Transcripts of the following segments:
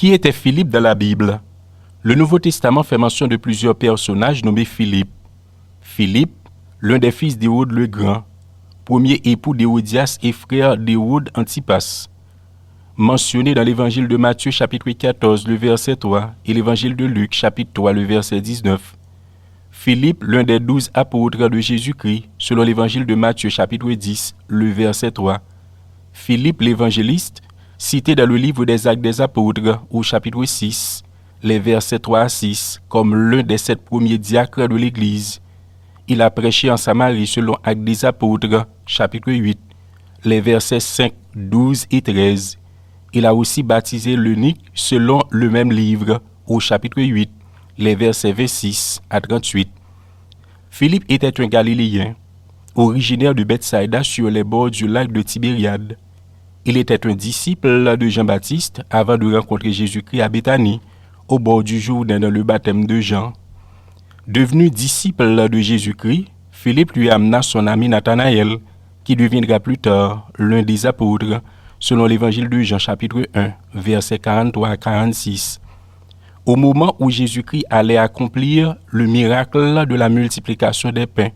Qui était Philippe dans la Bible? Le Nouveau Testament fait mention de plusieurs personnages nommés Philippe. Philippe, l'un des fils d'Hérode le Grand, premier époux d'Hérodias et frère d'Hérode Antipas. Mentionné dans l'évangile de Matthieu chapitre 14, le verset 3, et l'évangile de Luc chapitre 3, le verset 19. Philippe, l'un des 12 apôtres de Jésus-Christ, selon l'évangile de Matthieu chapitre 10, le verset 3. Philippe l'évangéliste, cité dans le livre des Actes des Apôtres, au chapitre 6, les versets 3 à 6, comme l'un des 7 premiers diacres de l'Église. Il a prêché en Samarie selon Actes des Apôtres, chapitre 8, les versets 5, 12 et 13. Il a aussi baptisé l'eunuque selon le même livre, au chapitre 8, les versets 26 à 38. Philippe était un Galiléen, originaire de Bethsaïda sur les bords du lac de Tibériade. Il était un disciple de Jean-Baptiste avant de rencontrer Jésus-Christ à Béthanie, au bord du Jourdain dans le baptême de Jean. Devenu disciple de Jésus-Christ, Philippe lui amena son ami Nathanaël, qui deviendra plus tard l'un des apôtres, selon l'évangile de Jean chapitre 1, versets 43 à 46. Au moment où Jésus-Christ allait accomplir le miracle de la multiplication des pains,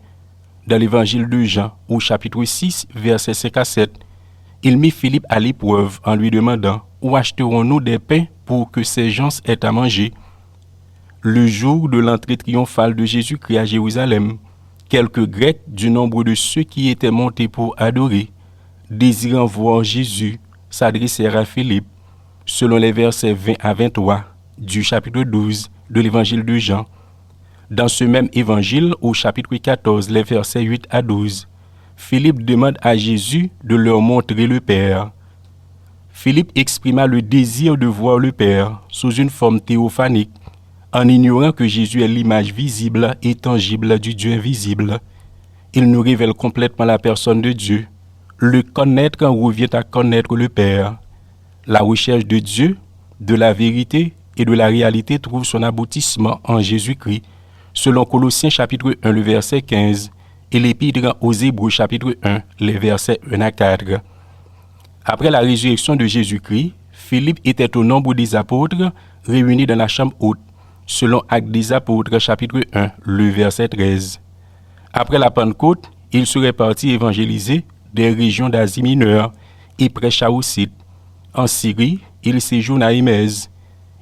dans l'évangile de Jean, au chapitre 6, versets 5 à 7, il mit Philippe à l'épreuve en lui demandant « Où acheterons-nous des pains pour que ces gens aient à manger ?» Le jour de l'entrée triomphale de Jésus-Christ à Jérusalem, quelques Grecs du nombre de ceux qui étaient montés pour adorer, désirant voir Jésus, s'adressèrent à Philippe, selon les versets 20 à 23 du chapitre 12 de l'évangile de Jean. Dans ce même évangile, au chapitre 14, les versets 8 à 12, Philippe demande à Jésus de leur montrer le Père. Philippe exprima le désir de voir le Père sous une forme théophanique, en ignorant que Jésus est l'image visible et tangible du Dieu invisible. Il nous révèle complètement la personne de Dieu. Le connaître revient à connaître le Père. La recherche de Dieu, de la vérité et de la réalité trouve son aboutissement en Jésus-Christ, selon Colossiens chapitre 1, le verset 15, et l'Épître aux Hébreux chapitre 1, les versets 1 à 4. Après la résurrection de Jésus-Christ, Philippe était au nombre des apôtres réunis dans la chambre haute, selon Actes des Apôtres chapitre 1, le verset 13. Après la Pentecôte, il serait parti évangéliser des régions d'Asie mineure et prêcha au Scythe. En Syrie, il séjourne à Émèse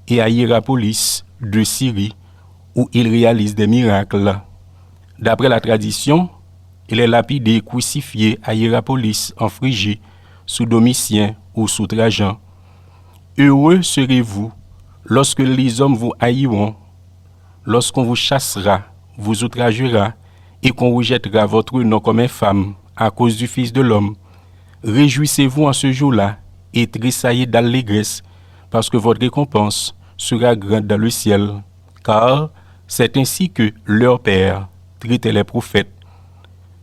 et à Hiérapolis de Syrie, où il réalise des miracles. D'après la tradition, il est lapidé et crucifié à Hiérapolis en Phrygie, sous Domitien ou sous Trajan. Heureux serez-vous lorsque les hommes vous haïront, lorsqu'on vous chassera, vous outragera, et qu'on rejettera votre nom comme infâme à cause du Fils de l'homme. Réjouissez-vous en ce jour-là et tressaillez d'allégresse, parce que votre récompense sera grande dans le ciel, car c'est ainsi que leur Père traitait les prophètes.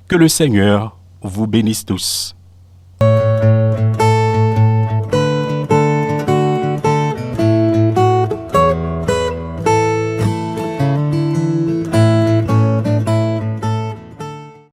Que le Seigneur vous bénisse tous.